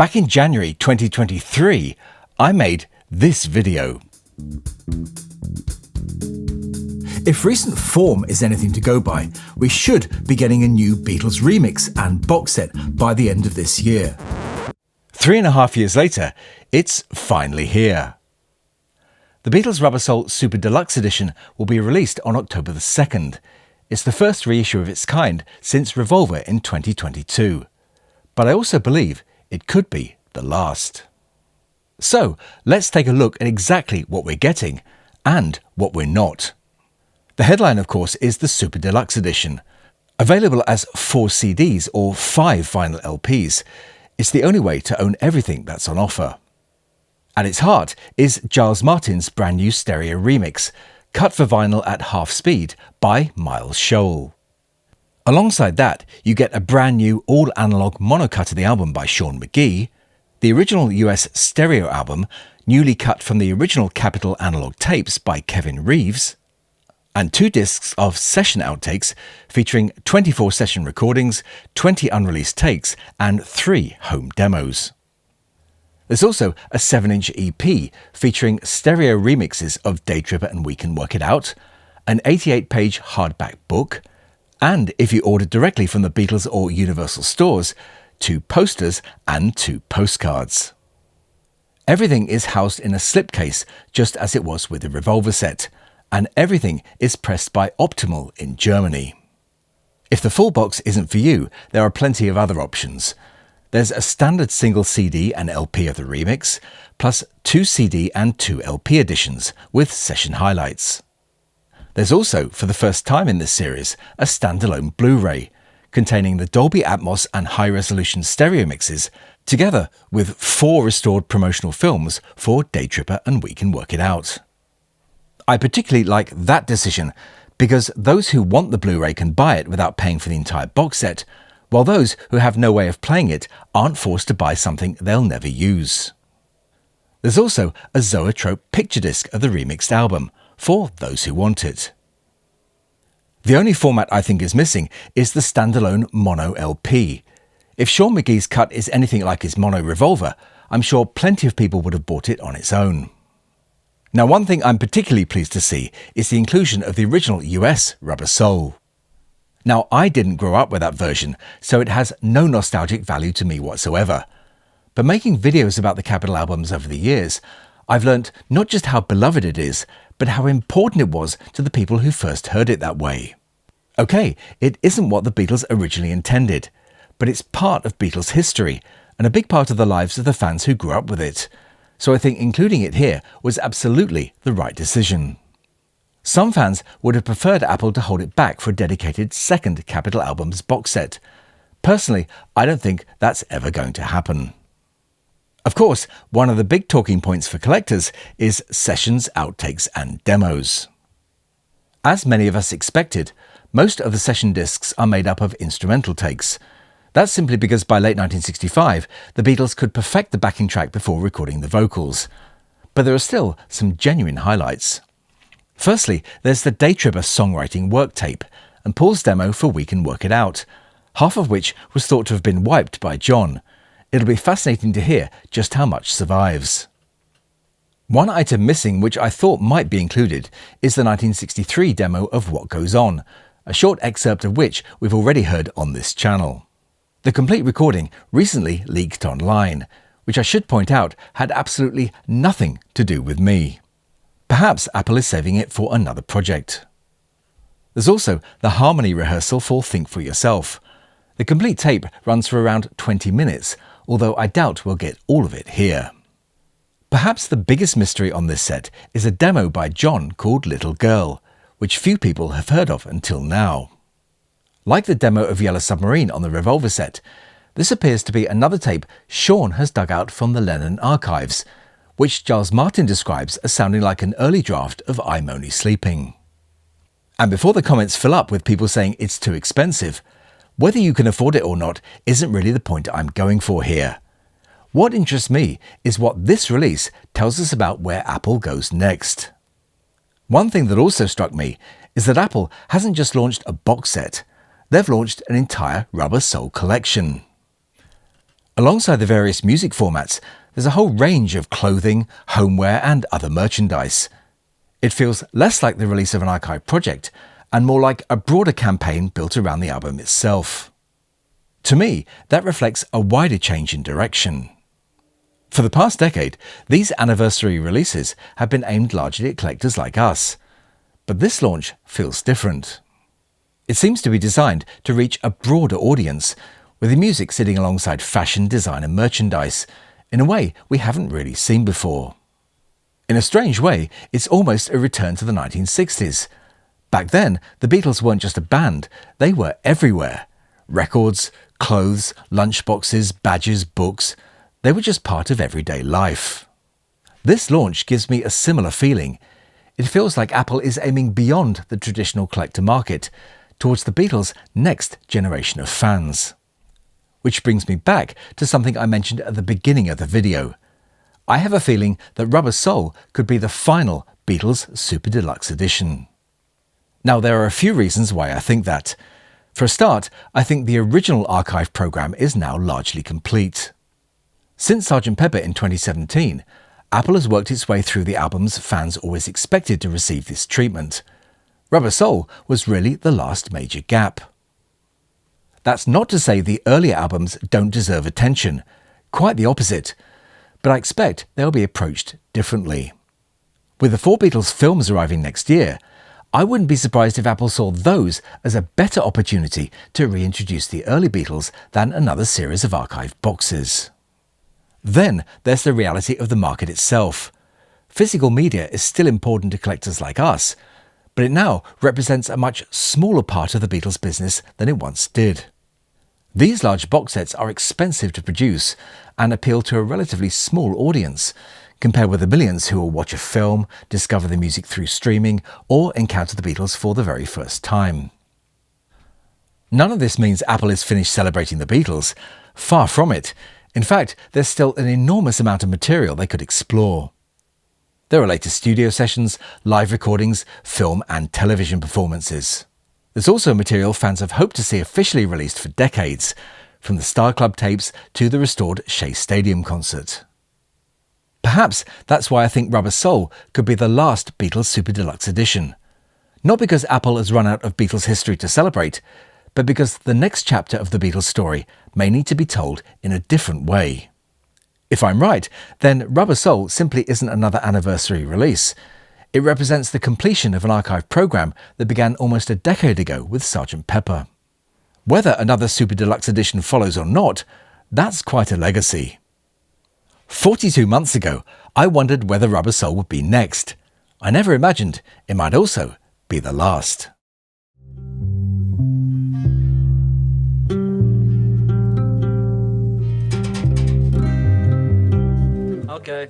Back in January 2023, I made this video. If recent form is anything to go by, we should be getting a new Beatles remix and box set by the end of this year. 3.5 years later, it's finally here. The Beatles Rubber Soul Super Deluxe Edition will be released on October the 2nd. It's the first reissue of its kind since Revolver in 2022. But I also believe it could be the last. So let's take a look at exactly what we're getting and what we're not. The headline, of course, is the Super Deluxe Edition. Available as 4 CDs or 5 vinyl LPs, it's the only way to own everything that's on offer. At its heart is Giles Martin's brand new stereo remix, cut for vinyl at half speed by Miles Scholl. Alongside that, you get a brand new all-analog monocut of the album by Sean McGee, the original US stereo album, newly cut from the original Capitol analog tapes by Kevin Reeves, and 2 discs of session outtakes featuring 24 session recordings, 20 unreleased takes, and 3 home demos. There's also a 7-inch EP featuring stereo remixes of Day Tripper and We Can Work It Out, an 88-page hardback book, and if you order directly from the Beatles or Universal stores, 2 posters and 2 postcards. Everything is housed in a slipcase, just as it was with the Revolver set, and everything is pressed by Optimal in Germany. If the full box isn't for you, there are plenty of other options. There's a standard single CD and LP of the remix, plus 2 CD and 2 LP editions with session highlights. There's also, for the first time in this series, a standalone Blu-ray, containing the Dolby Atmos and high-resolution stereo mixes, together with 4 restored promotional films for Day Tripper and We Can Work It Out. I particularly like that decision because those who want the Blu-ray can buy it without paying for the entire box set, while those who have no way of playing it aren't forced to buy something they'll never use. There's also a Zoetrope picture disc of the remixed album, for those who want it. The only format I think is missing is the standalone mono LP. If Sean McGee's cut is anything like his mono Revolver, I'm sure plenty of people would have bought it on its own. Now, one thing I'm particularly pleased to see is the inclusion of the original US Rubber Soul. Now, I didn't grow up with that version, so it has no nostalgic value to me whatsoever. But making videos about the Capitol albums over the years, I've learnt not just how beloved it is, but how important it was to the people who first heard it that way. Okay, it isn't what the Beatles originally intended, but it's part of Beatles history, and a big part of the lives of the fans who grew up with it. So I think including it here was absolutely the right decision. Some fans would have preferred Apple to hold it back for a dedicated second Capitol albums box set. Personally, I don't think that's ever going to happen. Of course, one of the big talking points for collectors is sessions, outtakes and demos. As many of us expected, most of the session discs are made up of instrumental takes. That's simply because by late 1965, the Beatles could perfect the backing track before recording the vocals. But there are still some genuine highlights. Firstly, there's the Day Tripper songwriting work tape and Paul's demo for We Can Work It Out, half of which was thought to have been wiped by John. It'll be fascinating to hear just how much survives. One item missing which I thought might be included is the 1963 demo of What Goes On, a short excerpt of which we've already heard on this channel. The complete recording recently leaked online, which I should point out had absolutely nothing to do with me. Perhaps Apple is saving it for another project. There's also the harmony rehearsal for Think For Yourself. The complete tape runs for around 20 minutes, although I doubt we'll get all of it here. Perhaps the biggest mystery on this set is a demo by John called Little Girl, which few people have heard of until now. Like the demo of Yellow Submarine on the Revolver set, this appears to be another tape Sean has dug out from the Lennon archives, which Giles Martin describes as sounding like an early draft of I'm Only Sleeping. And before the comments fill up with people saying it's too expensive, whether you can afford it or not isn't really the point I'm going for here. What interests me is what this release tells us about where Apple goes next. One thing that also struck me is that Apple hasn't just launched a box set, they've launched an entire Rubber Soul collection. Alongside the various music formats, there's a whole range of clothing, homeware and other merchandise. It feels less like the release of an archive project and more like a broader campaign built around the album itself. To me, that reflects a wider change in direction. For the past decade, these anniversary releases have been aimed largely at collectors like us. But this launch feels different. It seems to be designed to reach a broader audience, with the music sitting alongside fashion, design and merchandise, in a way we haven't really seen before. In a strange way, it's almost a return to the 1960s. Back then, the Beatles weren't just a band, they were everywhere. Records, clothes, lunchboxes, badges, books, they were just part of everyday life. This launch gives me a similar feeling. It feels like Apple is aiming beyond the traditional collector market, towards the Beatles' next generation of fans. Which brings me back to something I mentioned at the beginning of the video. I have a feeling that Rubber Soul could be the final Beatles Super Deluxe Edition. Now, there are a few reasons why I think that. For a start, I think the original archive program is now largely complete. Since Sgt. Pepper in 2017, Apple has worked its way through the albums fans always expected to receive this treatment. Rubber Soul was really the last major gap. That's not to say the earlier albums don't deserve attention, quite the opposite, but I expect they'll be approached differently. With the 4 Beatles films arriving next year, I wouldn't be surprised if Apple saw those as a better opportunity to reintroduce the early Beatles than another series of archive boxes. Then there's the reality of the market itself. Physical media is still important to collectors like us, but it now represents a much smaller part of the Beatles business than it once did. These large box sets are expensive to produce and appeal to a relatively small audience, compared with the millions who will watch a film, discover the music through streaming, or encounter the Beatles for the very first time. None of this means Apple is finished celebrating the Beatles. Far from it. In fact, there's still an enormous amount of material they could explore. There are later studio sessions, live recordings, film and television performances. There's also material fans have hoped to see officially released for decades, from the Star Club tapes to the restored Shea Stadium concert. Perhaps that's why I think Rubber Soul could be the last Beatles Super Deluxe Edition. Not because Apple has run out of Beatles history to celebrate, but because the next chapter of the Beatles story may need to be told in a different way. If I'm right, then Rubber Soul simply isn't another anniversary release. It represents the completion of an archive program that began almost a decade ago with Sgt. Pepper. Whether another Super Deluxe Edition follows or not, that's quite a legacy. 42 months ago, I wondered whether Rubber Soul would be next. I never imagined it might also be the last. Okay.